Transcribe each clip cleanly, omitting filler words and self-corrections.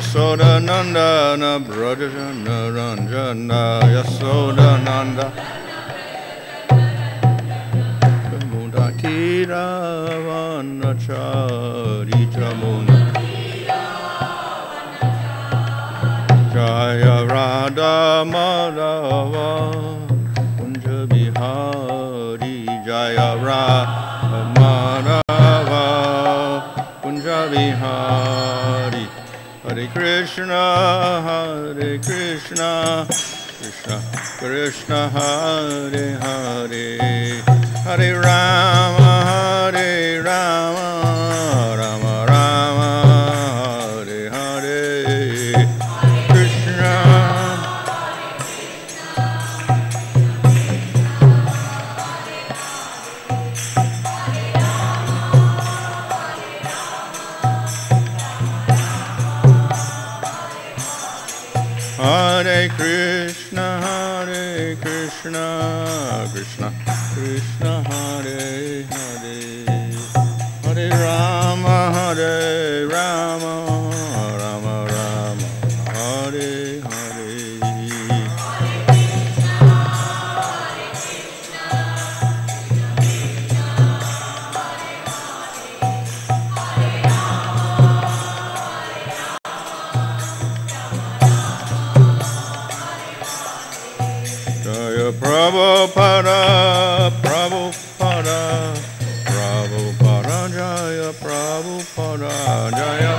Yasoda Nanda na Vrajana Ranjana Yasoda Nanda Mudakira Vanachari Jamuna Jaya Radha Madhava Kunja Bihari Jaya Radha Madhava Kunja Bihari Hare Krishna Krishna Krishna Hare Hare Hare Rama Rama Rama Hare Hare Krishna Hare Krishna Krishna Krishna Hare Hare Hare Rama Rama Rama Hare Hare Jaya Prabhupada Prabhupada Prabhupada Jaya Prabhupada Jaya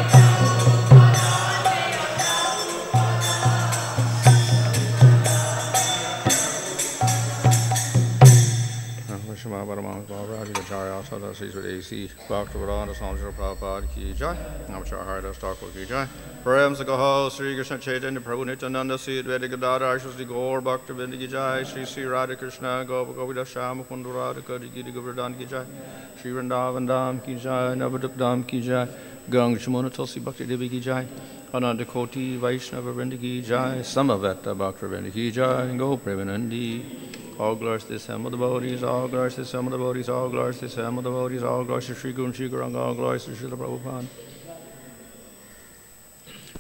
Vishma Paramaham Prabhupada Jaya Sada Siswa AC Bhaktivedanta Swami Prabhupada Ki Jai Namaskar Haridas Thakur Ki Jai Prem Sakaho Sri Krishna Chaitanya Prabhu Nityananda Sri Advaita Gadadhar Shri Gaur Bhaktivinoda Ki Jai Shri Sri Radha Krishna Gopa Govida Shama Kundu Radhika Gita Govardhan Ki Jai Shri Vrindavan Dham Ki Jai Navadvip Dham Ki Jai Gang Shamona Tulsi Bhakti Devi Ki Jai Ananda Koti Vaishnava Vrinda Ki Jai Samaveta Bhakti Vrinda Ki Jai Go Premanandi All glories to the Sam of the devotees, all glories to the Sam of the devotees, all glories to the Sam of the devotees, all glories to Sri Guru and Sri Gauranga, all glories to Srila Prabhupada.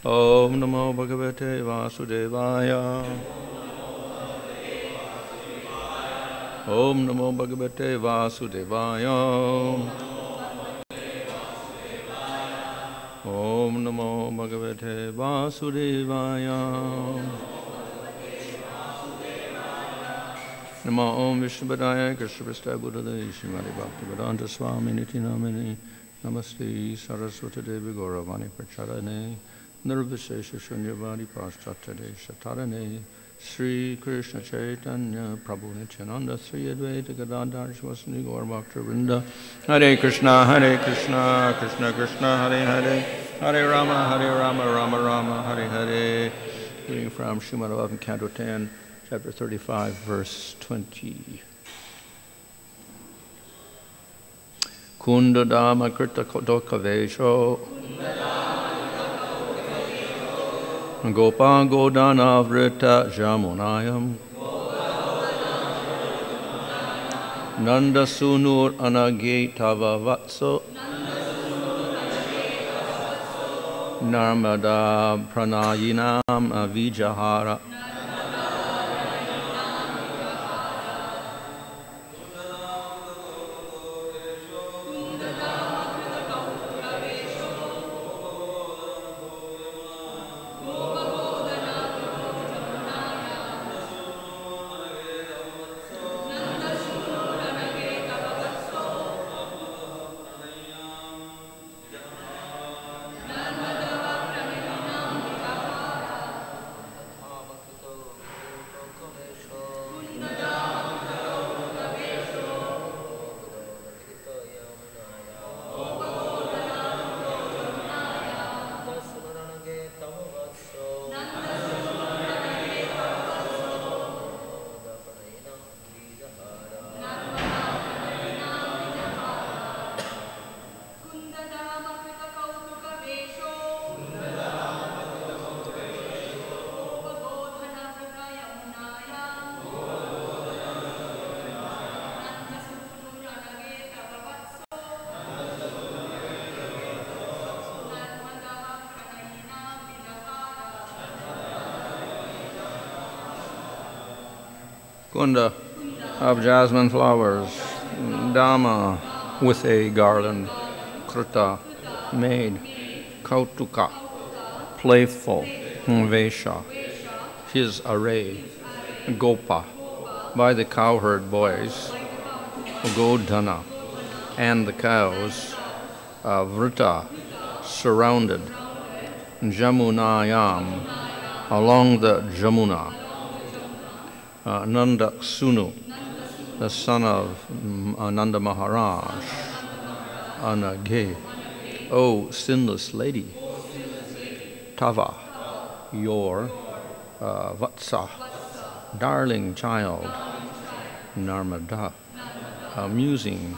Om Namo Bhagavate Vasudevaya. Om Namo Bhagavate Vasudevaya. Om Namo Bhagavate Vasudevaya. Namo Om Vishnupadaya Krishna Prasthaya Buddhadaya Srimati Bhaktivedanta Swami Niti Namini Namaste Saraswati Devi Gauravani Pracharane Nirvishesha Shunyavadi Paschatade Shatarane Sri Krishna Chaitanya Prabhu Nityananda Sri Advaita Gadadhar Shivasani Gaur Bhaktivinoda Hare Krishna Krishna Krishna Hare Hare Hare Rama Rama Rama Hare Hare. Reading from Srimad Bhagavatam Canto 10 Chapter 35, verse 20. Kunda Dhamma Krita Dokavesho Gopa Godana Vrita Jamunayam Nanda Sunur Anage Tava Vatso Narmada Pranayinam Avijahara Kunda of jasmine flowers, Dama with a garland, Krita made, Kautuka playful, Vesha his array, Gopa by the cowherd boys, Godhana and the cows, Vrita surrounded, Jamunayam along the Jamuna, Nanda Sunu, the son of Nanda Maharaj, Anage, O sinless lady, Tava, your Vatsa, darling child, Narmada, amusing,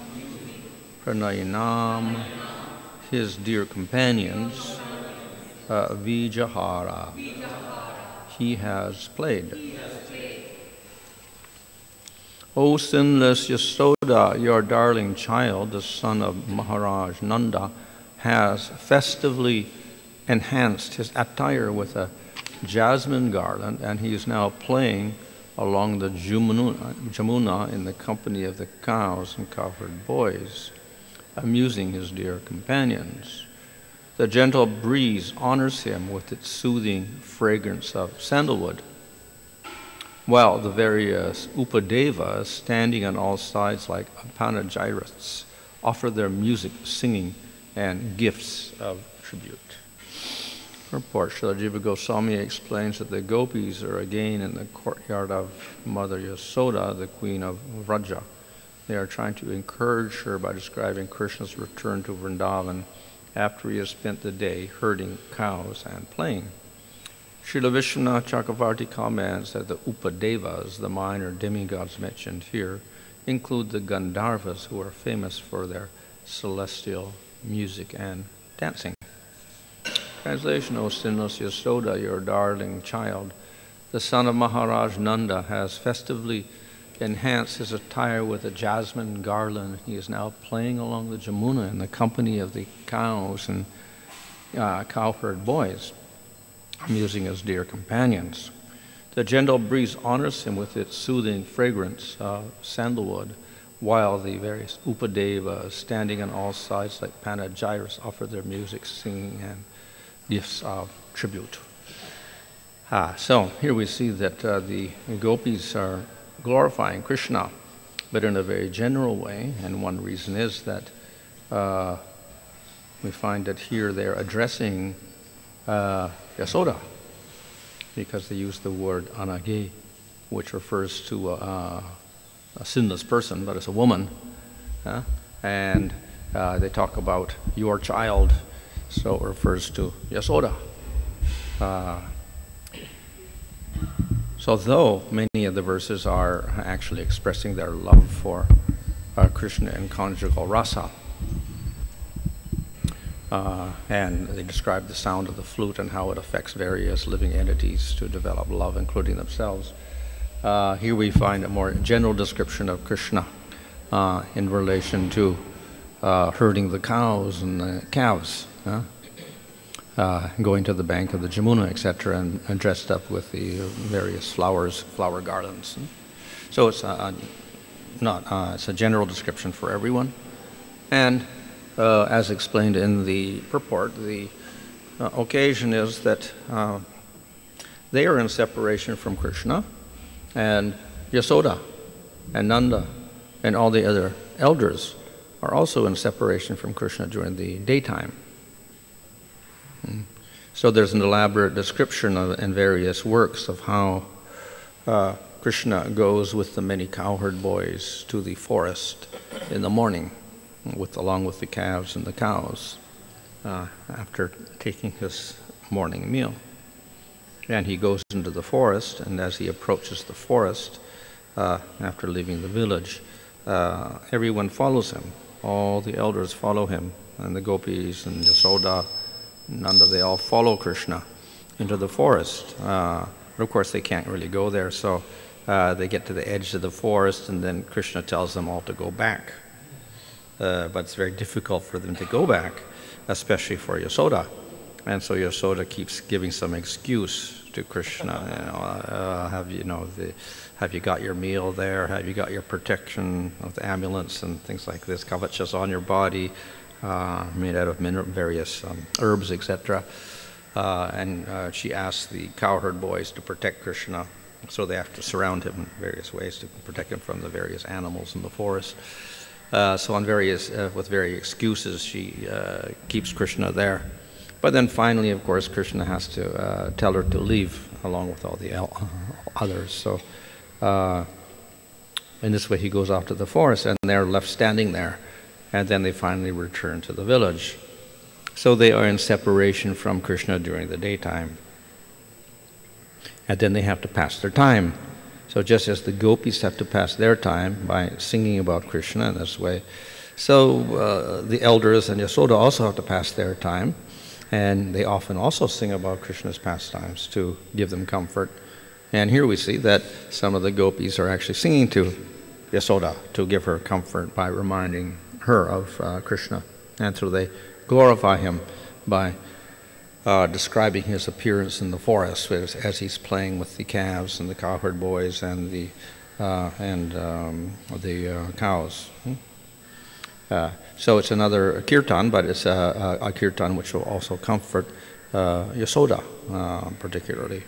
Pranayanam, his dear companions, Vijahara, he has played. O sinless Yasoda, your darling child, the son of Maharaj Nanda, has festively enhanced his attire with a jasmine garland, and he is now playing along the Jamuna in the company of the cows and cowherd boys, amusing his dear companions. The gentle breeze honors him with its soothing fragrance of sandalwood, while the various upadevas, standing on all sides like panegyrists, offer their music, singing, and gifts of tribute. Report, Srila Jiva Goswami explains that the gopis are again in the courtyard of Mother Yasoda, the queen of Vraja. They are trying to encourage her by describing Krishna's return to Vrindavan after he has spent the day herding cows and playing. Srila Vishwanath Chakravarti comments that the Upadevas, the minor demigods mentioned here, include the Gandharvas, who are famous for their celestial music and dancing. Translation, O sinless Yasoda, your darling child, the son of Maharaj Nanda has festively enhanced his attire with a jasmine garland. He is now playing along the Jamuna in the company of the cows and cowherd boys, amusing his dear companions. The gentle breeze honors him with its soothing fragrance of sandalwood, while the various upadevas, standing on all sides like panegyrists, offer their music, singing, and gifts of tribute. So here we see that the gopis are glorifying Krishna, but in a very general way, and one reason is that we find that here they're addressing Yasoda, because they use the word anage, which refers to a sinless person, but it's a woman, and they talk about your child, so it refers to Yasoda. So though many of the verses are actually expressing their love for Krishna and conjugal rasa, and they describe the sound of the flute and how it affects various living entities to develop love, including themselves. Here we find a more general description of Krishna in relation to herding the cows and the calves, going to the bank of the Jamuna, etc., and dressed up with the various flowers, flower garlands. So it's it's a general description for everyone. And as explained in the purport, the occasion is that they are in separation from Krishna, and Yasoda and Nanda and all the other elders are also in separation from Krishna during the daytime. So there's an elaborate description in various works of how Krishna goes with the many cowherd boys to the forest in the morning, along with the calves and the cows, after taking his morning meal. And he goes into the forest, and as he approaches the forest, after leaving the village, everyone follows him. All the elders follow him, and the gopis and Yasoda, Nanda, they all follow Krishna into the forest. But of course, they can't really go there, so they get to the edge of the forest, and then Krishna tells them all to go back. But it's very difficult for them to go back, especially for Yasoda. And so Yasoda keeps giving some excuse to Krishna. Have you got your meal there? Have you got your protection of the ambulance and things like this? Kavachas on your body, made out of various herbs, etc. And she asks the cowherd boys to protect Krishna. So they have to surround him in various ways to protect him from the various animals in the forest. So on with various excuses, she keeps Krishna there. But then finally, of course, Krishna has to tell her to leave along with all the others. So in this way, he goes off to the forest, and they're left standing there. And then they finally return to the village. So they are in separation from Krishna during the daytime. And then they have to pass their time. So just as the gopis have to pass their time by singing about Krishna in this way, so the elders and Yasoda also have to pass their time. And they often also sing about Krishna's pastimes to give them comfort. And here we see that some of the gopis are actually singing to Yasoda to give her comfort by reminding her of Krishna. And so they glorify him by describing his appearance in the forest as he's playing with the calves and the cowherd boys and the cows. So it's another kirtan, but it's a kirtan which will also comfort Yasoda particularly.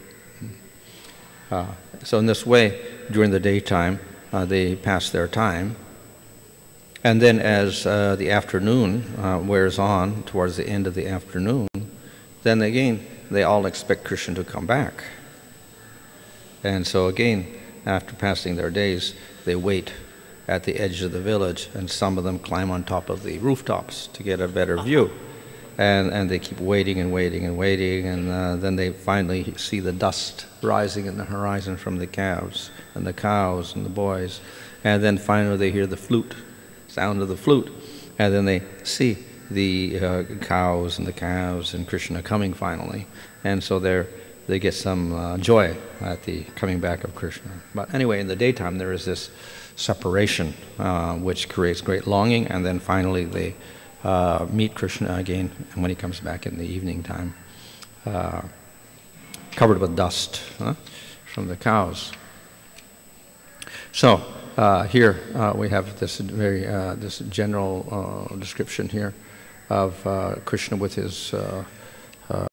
So in this way, during the daytime, they pass their time. And then as the afternoon wears on, towards the end of the afternoon, then again, they all expect Krishna to come back. And so again, after passing their days, they wait at the edge of the village, and some of them climb on top of the rooftops to get a better view. And they keep waiting and waiting and waiting, and then they finally see the dust rising in the horizon from the calves and the cows and the boys. And then finally they hear the flute, sound of the flute, and then they see the cows and the calves and Krishna coming finally. And so they get some joy at the coming back of Krishna. But anyway, in the daytime there is this separation which creates great longing, and then finally they meet Krishna again when he comes back in the evening time, covered with dust from the cows. So here we have this very this general description here of Krishna with his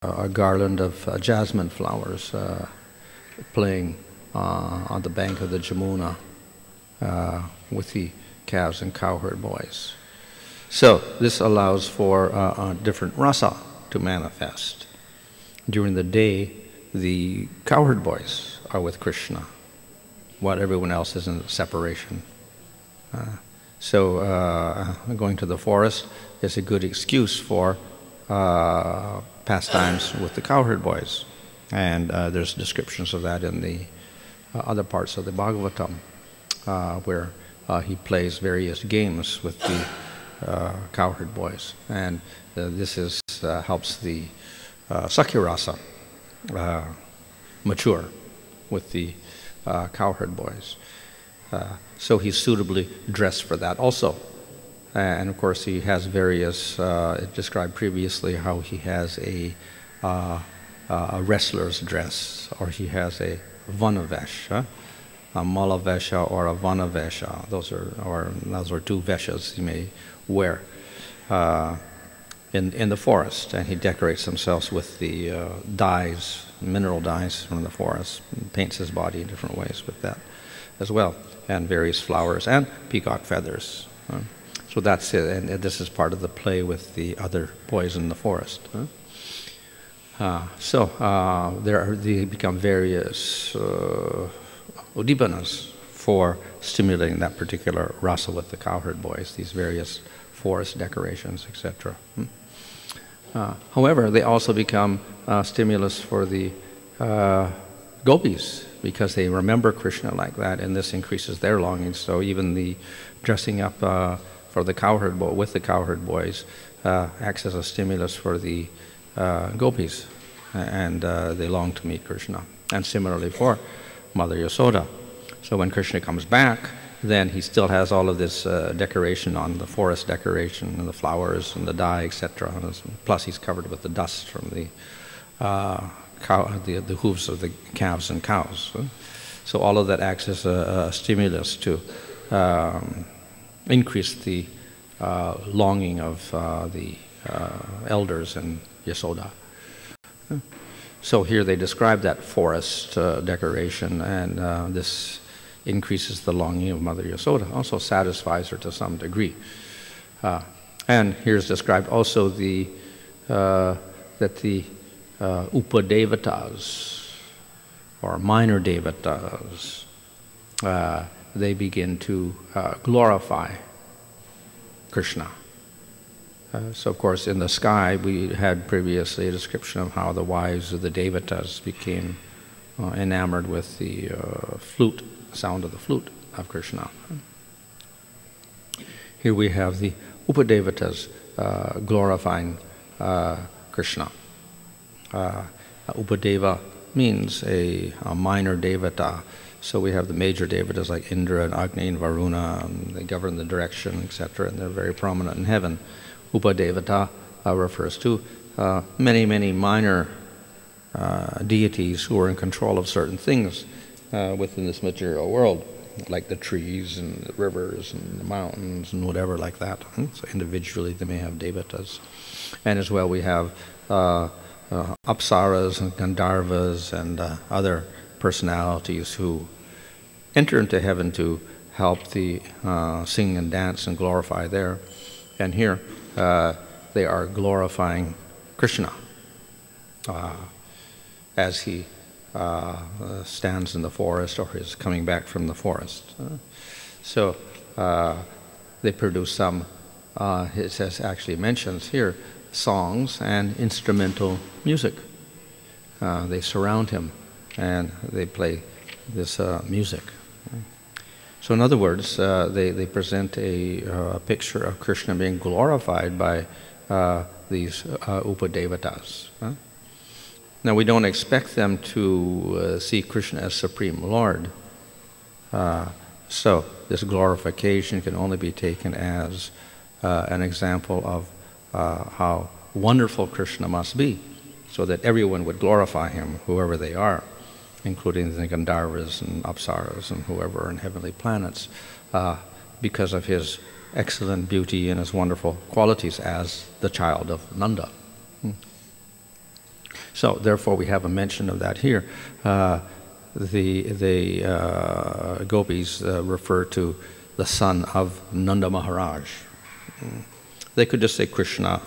a garland of jasmine flowers playing on the bank of the Jamuna with the calves and cowherd boys. So this allows for a different rasa to manifest. During the day, the cowherd boys are with Krishna, while everyone else is in separation. So going to the forest is a good excuse for pastimes with the cowherd boys. And there's descriptions of that in the other parts of the Bhagavatam, where he plays various games with the cowherd boys, and this helps the Sakhya mature with the cowherd boys. So he's suitably dressed for that also. And of course he has various, it described previously how he has a wrestler's dress, or he has a vanavesha, a malavesha or a vanavesha. Those are two veshas he may wear in the forest, and he decorates himself with the dyes, mineral dyes from the forest, and paints his body in different ways with that as well, and various flowers and peacock feathers. So that's it, and this is part of the play with the other boys in the forest. They become various udipanas for stimulating that particular rasa with the cowherd boys, these various forest decorations, etc. However, they also become stimulus for the gopis, because they remember Krishna like that, and this increases their longings. So even the dressing up for the cowherd with the cowherd boys acts as a stimulus for the gopis, and they long to meet Krishna. And similarly for Mother Yasoda. So when Krishna comes back, then he still has all of this decoration on, the forest decoration and the flowers and the dye, etc. Plus he's covered with the dust from the the hooves of the calves and cows. So all of that acts as a stimulus to increase the longing of the elders in Yasoda. So here they describe that forest decoration, and this increases the longing of Mother Yasoda, also satisfies her to some degree. And here's described also the that the upadevatas, or minor devatas, they begin to glorify Krishna. So of course in the sky we had previously a description of how the wives of the devatas became enamored with the flute, sound of the flute of Krishna. Here we have the upadevatas glorifying Krishna. Upadeva means a minor devata. So we have the major devatas like Indra and Agni and Varuna, and they govern the direction, etc., and they're very prominent in heaven. Upadevata refers to many, many minor deities who are in control of certain things within this material world, like the trees and the rivers and the mountains and whatever like that. So individually they may have devatas. And as well we have apsaras and gandharvas and other personalities who enter into heaven to help the sing and dance and glorify there. And here they are glorifying Krishna as he stands in the forest or is coming back from the forest. So they produce some, it says, actually mentions here, songs and instrumental music. They surround him and they play this music. So in other words, they present a picture of Krishna being glorified by these upadevatas. Now we don't expect them to see Krishna as Supreme Lord. So this glorification can only be taken as an example of how wonderful Krishna must be, so that everyone would glorify him, whoever they are, including the Gandharvas and Apsaras and whoever are in heavenly planets, because of his excellent beauty and his wonderful qualities as the child of Nanda. So therefore we have a mention of that here. The gopis refer to the son of Nanda Maharaj. They could just say Krishna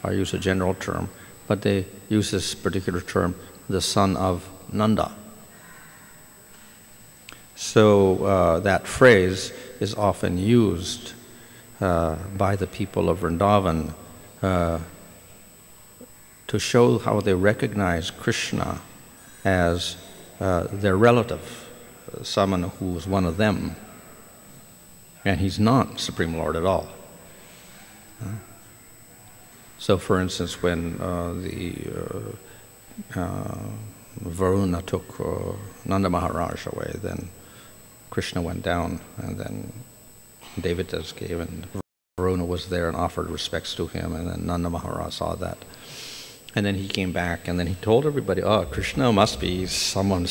or use a general term, but they use this particular term, the son of Nanda. So that phrase is often used by the people of Vrindavan to show how they recognize Krishna as their relative, someone who was one of them, and he's not Supreme Lord at all. So for instance, when Varuna took Nanda Maharaj away, then Krishna went down, and then Devatas gave, and Varuna was there and offered respects to him, and then Nanda Maharaj saw that. And then he came back, and then he told everybody, oh, Krishna must be someone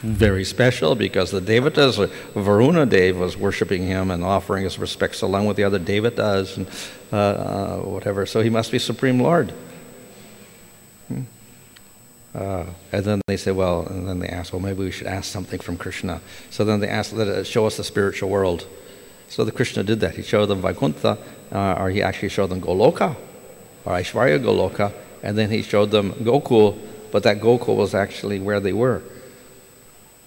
very special, because the Devatas, Varuna Dev was worshipping him and offering his respects along with the other Devatas and whatever, so he must be Supreme Lord. And then they say, well, and then they ask, well, maybe we should ask something from Krishna. So then they asked, show us the spiritual world. So the Krishna did that. He showed them Vaikuntha, or he actually showed them Goloka, or Aishwarya Goloka, and then he showed them Gokul, but that Gokul was actually where they were.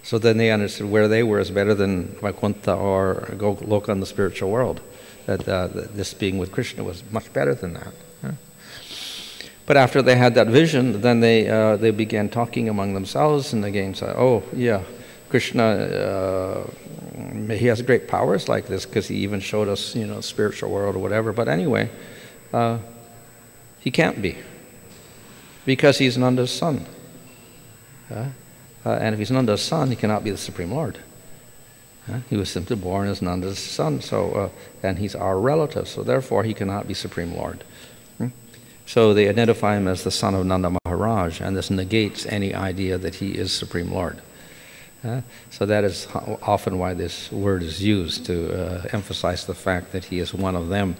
So then they understood where they were is better than Vaikuntha or Goloka in the spiritual world. That this being with Krishna was much better than that. But after they had that vision, then they began talking among themselves, and again said, oh yeah, Krishna, he has great powers like this, because he even showed us, spiritual world or whatever. But anyway, he can't be, because he's Nanda's son. And if he's Nanda's son, he cannot be the Supreme Lord. He was simply born as Nanda's son, so and he's our relative, so therefore he cannot be Supreme Lord. So they identify him as the son of Nanda Maharaj, and this negates any idea that he is Supreme Lord. So that is often why this word is used, to emphasize the fact that he is one of them.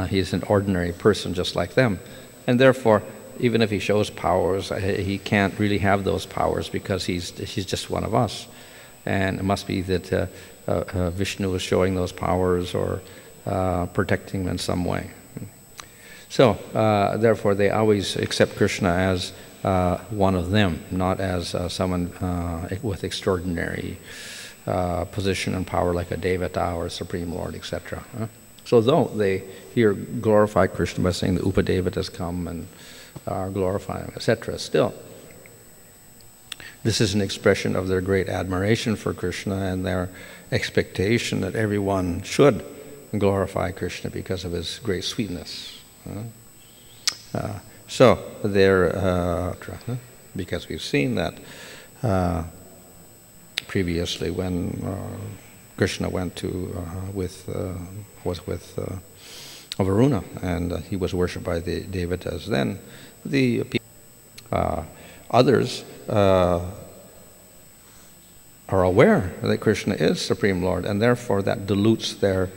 He is an ordinary person just like them. And therefore, even if he shows powers, he can't really have those powers because he's just one of us. And it must be that Vishnu is showing those powers or protecting them in some way. So, therefore, they always accept Krishna as one of them, not as someone with extraordinary position and power like a Devata or a Supreme Lord, etc. So though they here glorify Krishna by saying the Upadevatas come and are glorifying, etc., still, this is an expression of their great admiration for Krishna and their expectation that everyone should glorify Krishna because of his great sweetness. So they're, because we've seen that previously when Krishna went to was with Varuna, and he was worshipped by the Devatas. Then the others are aware that Krishna is Supreme Lord, and therefore that dilutes their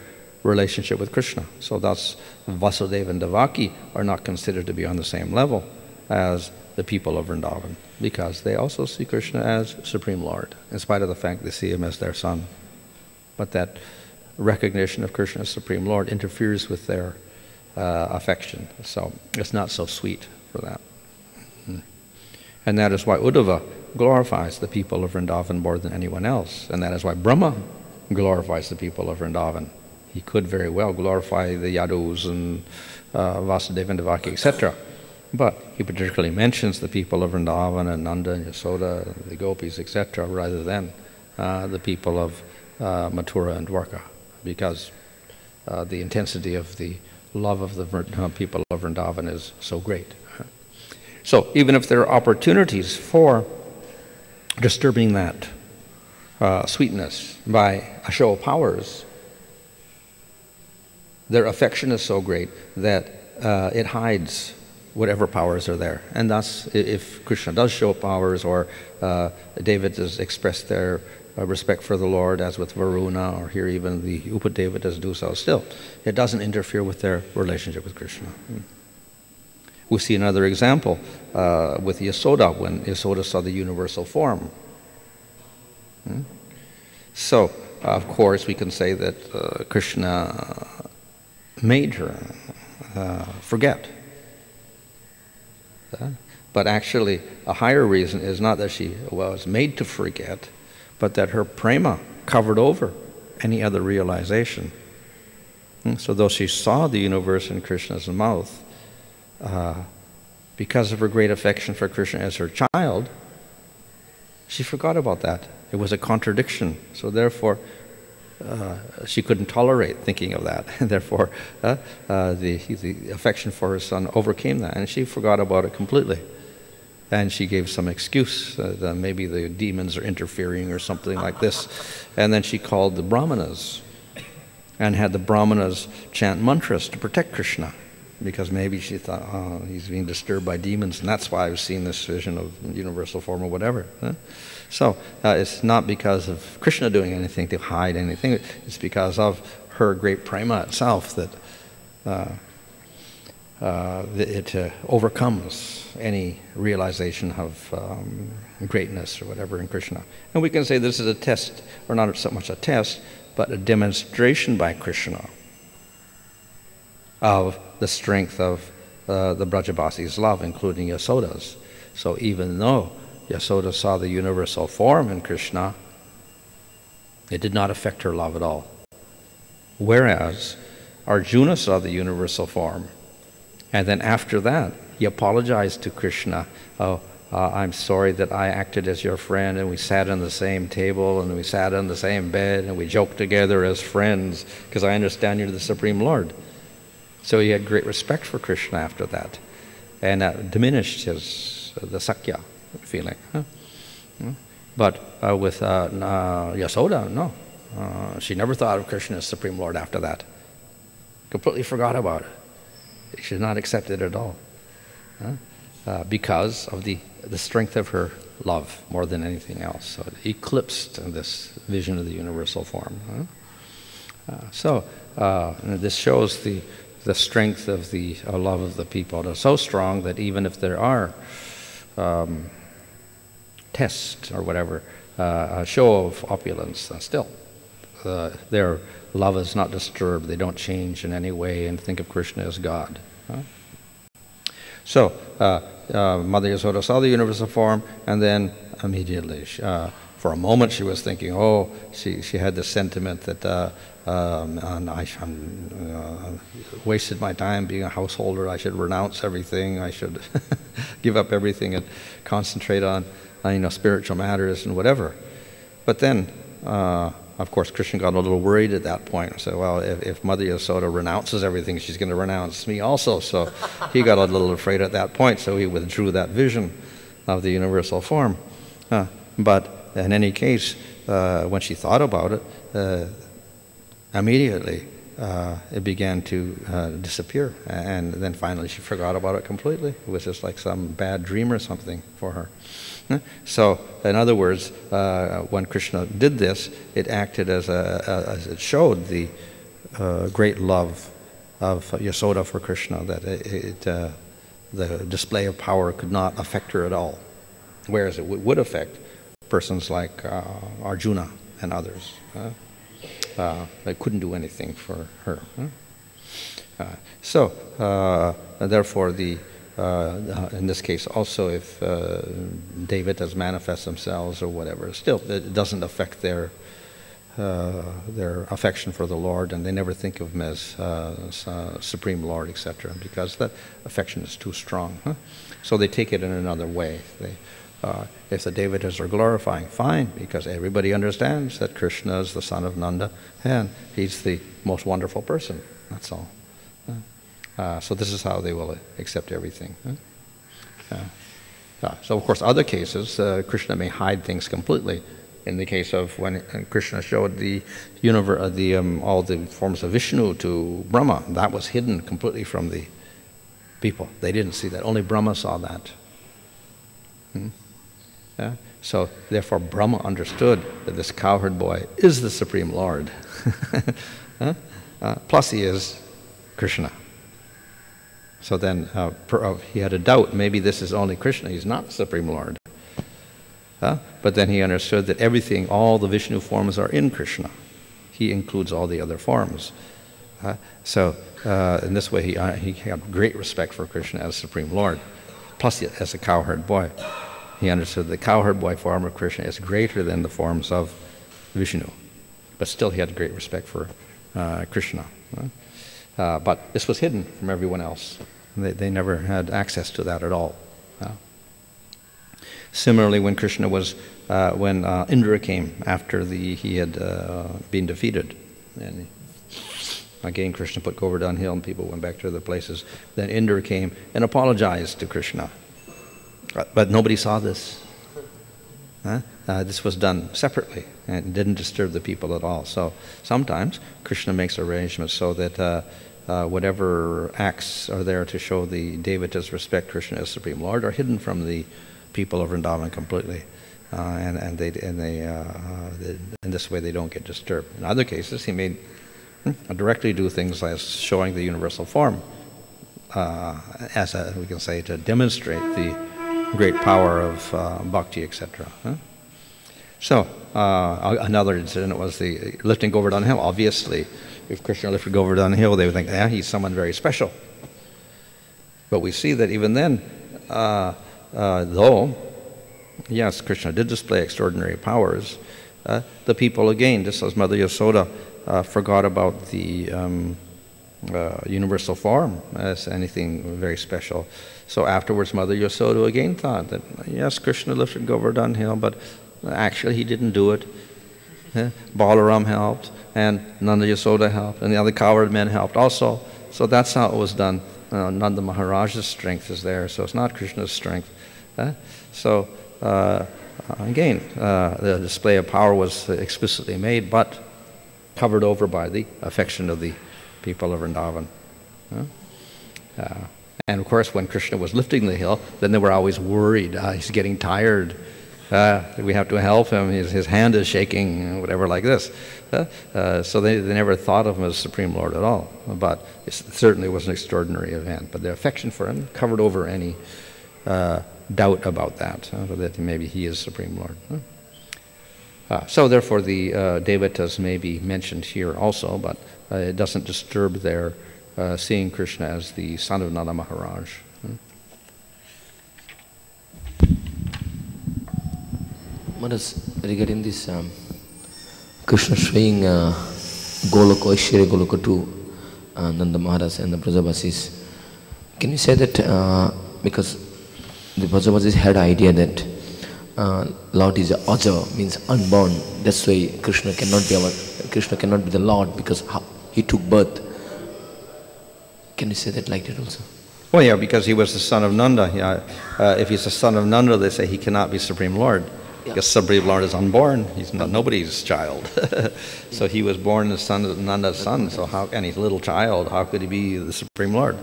relationship with Krishna. So thus Vasudeva and Devaki are not considered to be on the same level as the people of Vrindavan, because they also see Krishna as Supreme Lord, in spite of the fact they see him as their son. But that recognition of Krishna as Supreme Lord interferes with their affection, so it's not so sweet for that. And that is why Uddhava glorifies the people of Vrindavan more than anyone else, and that is why Brahma glorifies the people of Vrindavan. He could very well glorify the Yadus and Vasudeva and Devaki, etc. But he particularly mentions the people of Vrindavan and Nanda and Yasoda, the gopis, etc., rather than the people of Mathura and Dwarka, because the intensity of the love of the people of Vrindavan is so great. So even if there are opportunities for disturbing that sweetness by a show of powers, their affection is so great that it hides whatever powers are there. And thus, if Krishna does show powers, or Devatas express their respect for the Lord, as with Varuna, or here even the Upadevatas do so, still, it doesn't interfere with their relationship with Krishna. We see another example with Yasoda, when Yasoda saw the universal form. So, of course, we can say that Krishna made her forget. But actually, a higher reason is not that she was made to forget, but that her prema covered over any other realization. So though she saw the universe in Krishna's mouth, because of her great affection for Krishna as her child, she forgot about that. It was a contradiction. So therefore, she couldn't tolerate thinking of that. And therefore, the affection for her son overcame that, and she forgot about it completely. And she gave some excuse that maybe the demons are interfering or something like this. And then she called the Brahmanas and had the Brahmanas chant mantras to protect Krishna, because maybe she thought, oh, he's being disturbed by demons, and that's why I was seeing this vision of universal form or whatever. So it's not because of Krishna doing anything to hide anything. It's because of her great prema itself that it overcomes any realization of greatness or whatever in Krishna. And we can say this is a test, or not so much a test, but a demonstration by Krishna of the strength of the Vrajavasis' love, including Yasoda's. So even though Yasoda saw the universal form in Krishna, it did not affect her love at all. Whereas Arjuna saw the universal form, and then after that, he apologized to Krishna. Oh, I'm sorry that I acted as your friend, and we sat on the same table, and we sat on the same bed, and we joked together as friends, because I understand you're the Supreme Lord. So he had great respect for Krishna after that, and that diminished the Sakya feeling. But with Yasoda, no. She never thought of Krishna as Supreme Lord after that. Completely forgot about it. She did not accept it at all. Because of the strength of her love more than anything else. So it eclipsed this vision of the universal form. This shows the strength of the love of the people. It's so strong that even if there are tests or whatever, a show of opulence, still their love is not disturbed. They don't change in any way and think of Krishna as God. So Mother Yasoda saw the universal form, and then immediately, for a moment, she was thinking, oh, she had this sentiment that I wasted my time being a householder. I should renounce everything. I should give up everything and concentrate on spiritual matters and whatever. But then, of course, Krishna got a little worried at that point and said, well, if Mother Yasoda renounces everything, she's going to renounce me also. So he got a little afraid at that point, so he withdrew that vision of the universal form. But in any case, when she thought about it, immediately it began to disappear. And then finally she forgot about it completely. It was just like some bad dream or something for her. So, in other words, when Krishna did this, it acted as it showed the great love of Yasoda for Krishna, that the display of power could not affect her at all, whereas it would affect persons like Arjuna and others. They couldn't do anything for her. Therefore, in this case also, if devatas manifest themselves or whatever, still it doesn't affect their affection for the Lord, and they never think of him as Supreme Lord, etc., because that affection is too strong. So they take it in another way. If the devatas are glorifying, fine, because everybody understands that Krishna is the son of Nanda and he's the most wonderful person. That's all. So this is how they will accept everything. So of course, other cases, Krishna may hide things completely. In the case of when Krishna showed all the forms of Vishnu to Brahma, that was hidden completely from the people. They didn't see that. Only Brahma saw that. So therefore, Brahma understood that this cowherd boy is the Supreme Lord. Plus, he is Krishna. So then he had a doubt, maybe this is only Krishna, he's not the Supreme Lord. But then he understood that everything, all the Vishnu forms are in Krishna. He includes all the other forms. So in this way, he had great respect for Krishna as Supreme Lord. Plus, as a cowherd boy, he understood the cowherd boy form of Krishna is greater than the forms of Vishnu. But still, he had great respect for Krishna. But this was hidden from everyone else. They never had access to that at all. Similarly, when Krishna was, when Indra came after he had been defeated, and again Krishna put Govardhan Hill and people went back to their places, then Indra came and apologized to Krishna. But nobody saw this. This was done separately and didn't disturb the people at all. So sometimes Krishna makes arrangements so that whatever acts are there to show the devatas respect Krishna as Supreme Lord are hidden from the people of Vrindavan completely, and in this way they don't get disturbed. In other cases, he may directly do things like showing the universal form, we can say, to demonstrate the great power of bhakti, etc. So another incident was the lifting Govardhan Hill. Obviously, if Krishna lifted Govardhan Hill, they would think, he's someone very special. But we see that even then, though, yes, Krishna did display extraordinary powers, the people, again, just as Mother Yasoda forgot about the universal form as anything very special. So afterwards, Mother Yasoda again thought that, yes, Krishna lifted Govardhan Hill, but actually he didn't do it. Balaram helped, and Nanda Yasoda helped, and the other cowherd men helped also. So that's how it was done. Nanda Maharaja's strength is there, so it's not Krishna's strength. Again, the display of power was explicitly made, but covered over by the affection of the people of Vrindavan. And of course, when Krishna was lifting the hill, then they were always worried. He's getting tired. We have to help him. His hand is shaking, whatever like this. So they never thought of him as Supreme Lord at all. But it certainly was an extraordinary event. But their affection for him covered over any doubt about that, that maybe he is Supreme Lord. So therefore the Devatas may be mentioned here also, but it doesn't disturb their seeing Krishna as the son of Nanda Maharaj. Maharaj, regarding this Krishna showing Goloka, Aishwarya Goloka to Nanda Maharaj and the Vrajavasis, can you say that because the Vrajavasis had an idea that Lord is Aja, means unborn, that's why Krishna cannot be the Lord because he took birth. Can you say that like that also? Well, yeah, because he was the son of Nanda. Yeah. If he's the son of Nanda, they say he cannot be Supreme Lord. Yeah. Because Supreme Lord is unborn. He's not nobody's child. So he was born the son of Nanda's son. So and he's a little child. How could he be the Supreme Lord?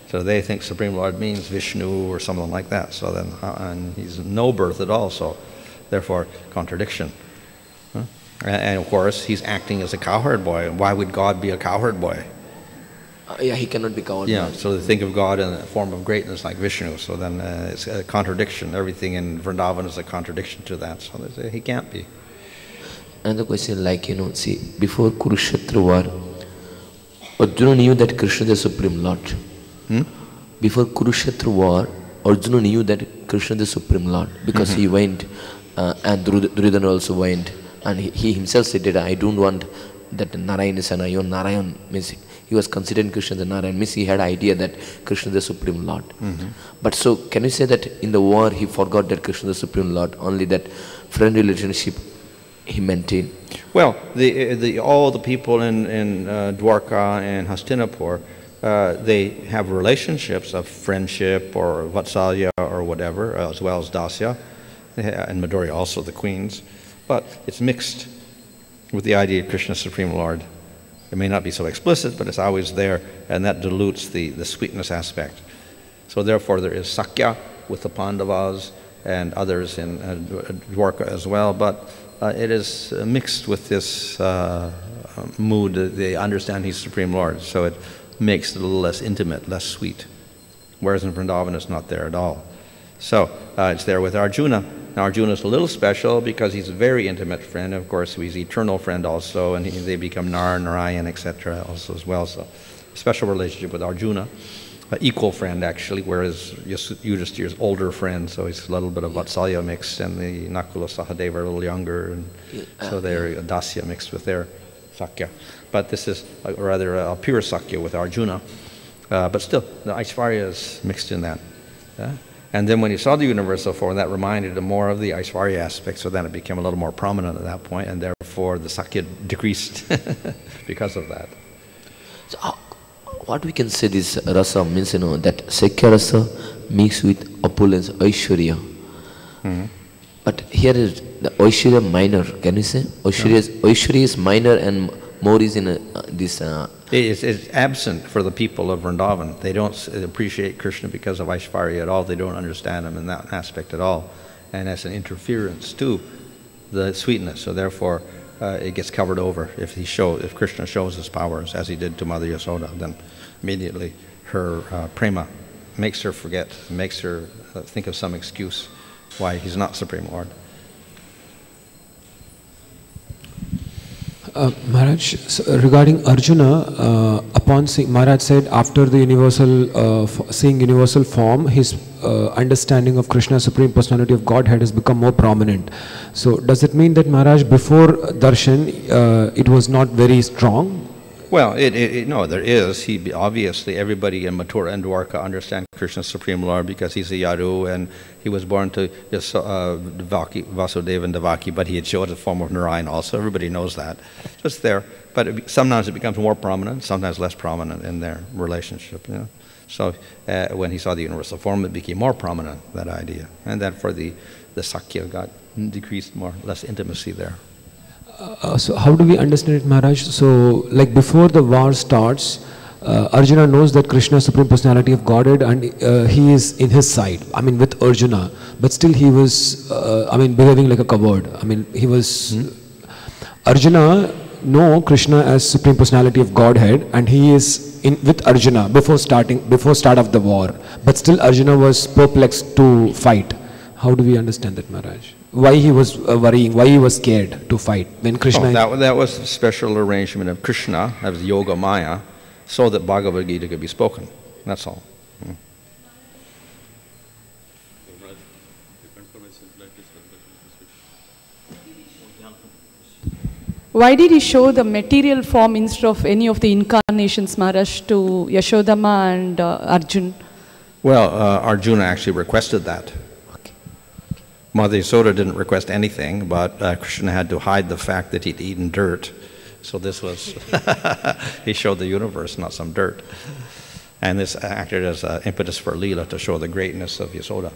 So they think Supreme Lord means Vishnu or something like that. So then, and he's no birth at all. So therefore, contradiction. And of course, he's acting as a cowherd boy. Why would God be a cowherd boy? Yeah, he cannot be cowherd. Yeah, so they think of God in a form of greatness like Vishnu. So then it's a contradiction. Everything in Vrindavan is a contradiction to that. So they say he can't be. Another question, like, see, before Kurukshetra war, Arjuna knew that Krishna is the Supreme Lord. Before Kurukshetra war, Arjuna knew that Krishna is the Supreme Lord because he went and Duryodhana also went, and he himself said that I don't want that Narayan is an Narayan means he was considering Krishna the Narayan, means he had idea that Krishna is the Supreme Lord. But so can you say that in the war he forgot that Krishna is the Supreme Lord, only that friend relationship he maintained? Well, all the people in Dwarka and Hastinapur, they have relationships of friendship or Vatsalya or whatever, as well as Dasya, and Madhurya also, the queens. But it's mixed with the idea of Krishna Supreme Lord. It may not be so explicit, but it's always there, and that dilutes the sweetness aspect. So therefore there is Sakya with the Pandavas and others in Dwarka as well, but it is mixed with this mood. They understand he's Supreme Lord, so it makes it a little less intimate, less sweet. Whereas in Vrindavan it's not there at all. So it's there with Arjuna. Now Arjuna is a little special because he's a very intimate friend. Of course, he's an eternal friend also, and they become Narayan, etc. also as well. So special relationship with Arjuna. Equal friend actually, whereas Yudhishthira's older friend, so he's a little bit of Vatsalya mixed, and the Nakula Sahadeva are a little younger, and so they're Dasya mixed with their Sakya. But this is rather a pure Sakya with Arjuna. But still, the Aishwarya is mixed in that. And then when he saw the universal form, that reminded him more of the Aishwarya aspect, so then it became a little more prominent at that point, and therefore the Sakya decreased because of that. So, what we can say this rasa means, that Sakya rasa mixed with opulence, Aishwarya. But here is the Aishwarya minor, can you say? Aishwarya is minor and more is in this... It's absent for the people of Vrindavan. They don't appreciate Krishna because of Aishwarya at all. They don't understand him in that aspect at all. And that's an interference to the sweetness. So therefore, it gets covered over. If Krishna shows his powers, as he did to Mother Yasoda, then immediately her prema makes her forget, makes her think of some excuse why he's not Supreme Lord. Maharaj, so regarding Arjuna, upon seeing, Maharaj said after the seeing universal form, his understanding of Krishna, Supreme Personality of Godhead, has become more prominent. So does it mean that Maharaj before darshan, it was not very strong? Well, no, there is. Obviously, everybody in Mathura and Dwarka understand Krishna Supreme Lord because he's a Yadu, and he was born to Vasudeva and Devaki, but he had showed a form of Narayan also. Everybody knows that. So it's there. But sometimes it becomes more prominent, sometimes less prominent in their relationship. So when he saw the universal form, it became more prominent, that idea. And then for the Sakya got decreased more, less intimacy there. So how do we understand it, Maharaj? So like before the war starts, Arjuna knows that Krishna is Supreme Personality of Godhead and he is in his side, I mean with Arjuna, but still he was, behaving like a coward. I mean, he was, Arjuna know Krishna as Supreme Personality of Godhead and he is in with Arjuna before start of the war, but still Arjuna was perplexed to fight. How do we understand that, Maharaj? Why he was worrying, why he was scared to fight when Krishna... that was a special arrangement of Krishna, as Yoga Maya, so that Bhagavad Gita could be spoken. That's all. Why did he show the material form instead of any of the incarnations, Maharaj, to Yashodama and Arjun? Well, Arjuna actually requested that. Mother Yasoda didn't request anything, but Krishna had to hide the fact that he'd eaten dirt. So this was, he showed the universe, not some dirt. And this acted as an impetus for Leela to show the greatness of Yasoda.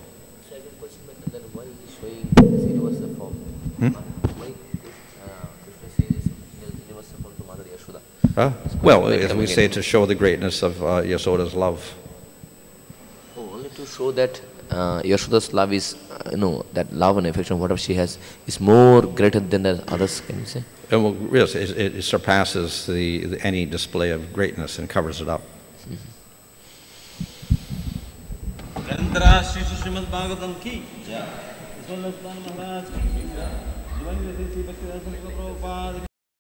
Second question, then why is he showing this universal form? Why Krishna says this universal form to Mother Yashoda? Well, as we say, to show the greatness of Yasoda's love. Oh, only to show that Yashoda's love is, that love and affection, whatever she has, is more greater than the others, can you say? Well, yes, it surpasses any display of greatness and covers it up.